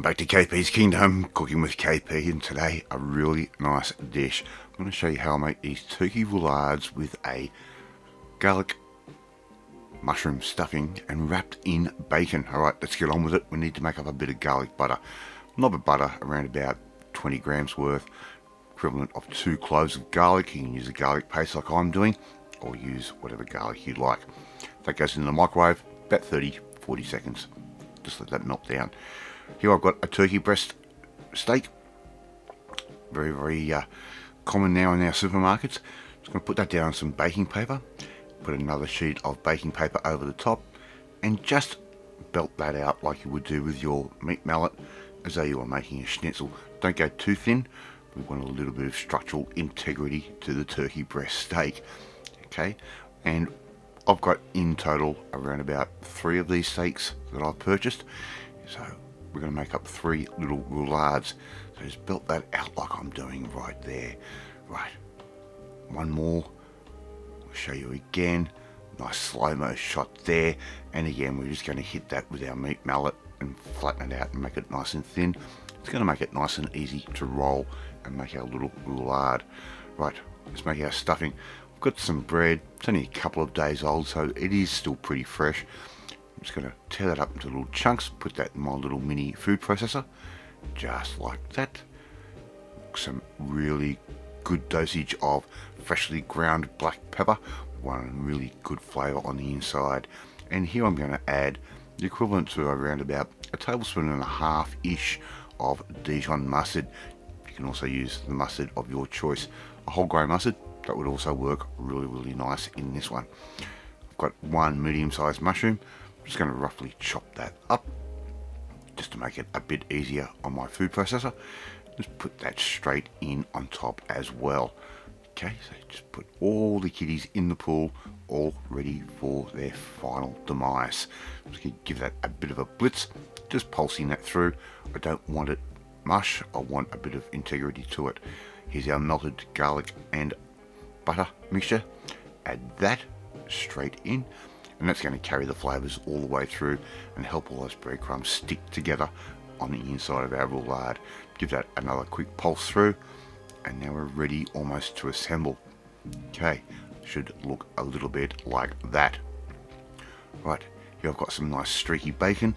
back to KP's Kingdom, cooking with KP, and today a really nice dish. I'm going to show you how I make these turkey roulades with a garlic mushroom stuffing and wrapped in bacon. Alright, let's get on with it. We need to make up a bit of garlic butter. Not a butter, around about 20 grams worth, equivalent of 2 cloves of garlic. You can use a garlic paste like I'm doing, or use whatever garlic you like. That goes in the microwave, about 30-40 seconds. Just let that melt down. Here I've got a turkey breast steak, very common now in our supermarkets. Just going to put that down on some baking paper, put another sheet of baking paper over the top, and just belt that out like you would do with your meat mallet, as though you were making a schnitzel. Don't go too thin. We want a little bit of structural integrity to the turkey breast steak. Okay, and I've got in total around about 3 of these steaks that I've purchased. So we're going to make up 3 little roulades. So just belt that out like I'm doing right there. Right, one more. I'll show you again. Nice slow-mo shot there. And again, we're just going to hit that with our meat mallet and flatten it out and make it nice and thin. It's going to make it nice and easy to roll and make our little roulade. Right, let's make our stuffing. I've got some bread. It's only a couple of days old, so it is still pretty fresh. I'm just going to tear that up into little chunks, put that in my little mini food processor, just like that. Some really good dosage of freshly ground black pepper, one really good flavour on the inside. And here I'm going to add the equivalent to around about a tablespoon and a half-ish of Dijon mustard. You can also use the mustard of your choice. A whole grain mustard, that would also work really nice in this one. I've got 1 medium-sized mushroom. I'm just going to roughly chop that up just to make it a bit easier on my food processor. Just put that straight in on top as well. Okay, so just put all the kiddies in the pool, all ready for their final demise. I'm just going to give that a bit of a blitz, just pulsing that through. I don't want it mush, I want a bit of integrity to it. Here's our melted garlic and butter mixture. Add that straight in, and that's going to carry the flavours all the way through and help all those breadcrumbs stick together on the inside of our roulade. Give that another quick pulse through, and now we're ready almost to assemble. Okay, should look a little bit like that. Right, here I've got some nice streaky bacon,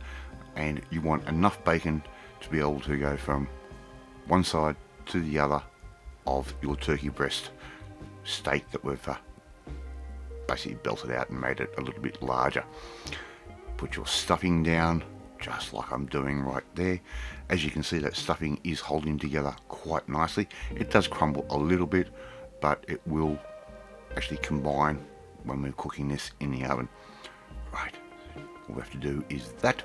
and you want enough bacon to be able to go from one side to the other of your turkey breast steak that we've basically belted out and made it a little bit larger. Put your stuffing down just like I'm doing right there. As you can see, that stuffing is holding together quite nicely. It does crumble a little bit, but it will actually combine when we're cooking this in the oven. Right, all we have to do is that.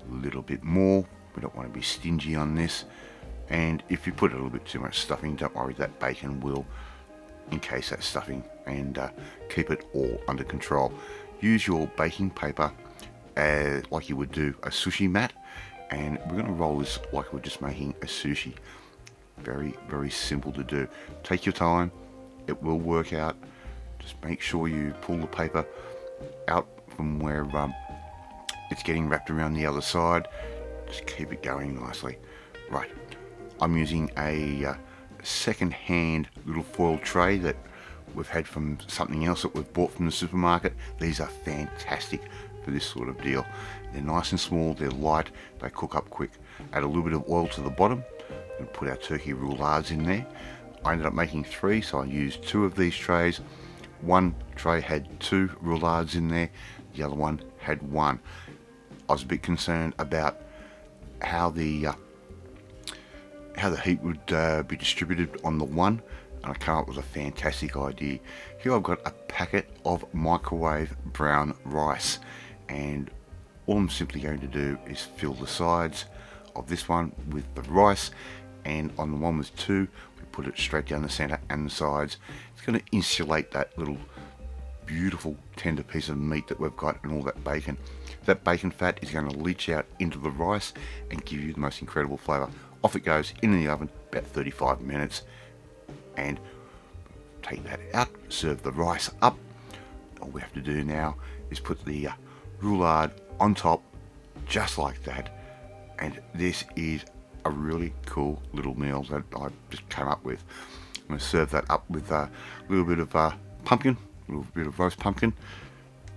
A little bit more. We don't want to be stingy on this. And if you put a little bit too much stuffing, don't worry, that bacon will encase that stuffing and keep it all under control. Use your baking paper like you would do a sushi mat, and we're going to roll this like we're just making a sushi. Very simple to do. Take your time, it will work out. Just make sure you pull the paper out from where it's getting wrapped around the other side. Just keep it going nicely. Right, I'm using a second-hand little foil tray that we've had from something else that we've bought from the supermarket. These are fantastic for this sort of deal. They're nice and small, they're light, they cook up quick. Add a little bit of oil to the bottom and put our turkey roulades in there. I ended up making 3, so I used 2 of these trays. One tray had 2 roulades in there, the other one had 1. I was a bit concerned about how the heat would be distributed on the one, and I came up with a fantastic idea. Here I've got a packet of microwave brown rice, and all I'm simply going to do is fill the sides of this one with the rice, and on the one with 2 we put it straight down the center and the sides. It's going to insulate that little beautiful tender piece of meat that we've got and all that bacon. That bacon fat is going to leach out into the rice and give you the most incredible flavour. Off it goes in the oven about 35 minutes, and take that out, serve the rice up. All we have to do now is put the roulade on top, just like that. And this is a really cool little meal that I just came up with. I'm going to serve that up with a little bit of pumpkin, a little bit of roast pumpkin,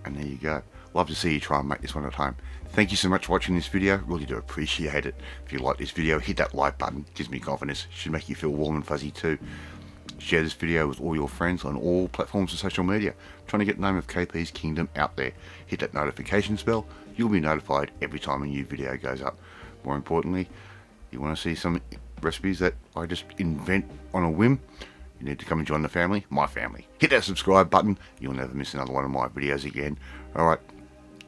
and there you go. Love to see you try and make this one at home. Thank you so much for watching this video. Really do appreciate it. If you like this video, hit that like button. It gives me confidence. It should make you feel warm and fuzzy too. Share this video with all your friends on all platforms of social media. Trying to get the name of KP's Kingdom out there. Hit that notifications bell. You'll be notified every time a new video goes up. More importantly, you want to see some recipes that I just invent on a whim, you need to come and join the family, my family. Hit that subscribe button. You'll never miss another one of my videos again. Alright,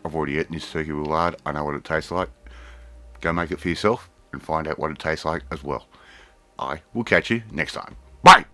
I've already eaten this turkey roulade. I know what it tastes like. Go make it for yourself and find out what it tastes like as well. I will catch you next time. Bye!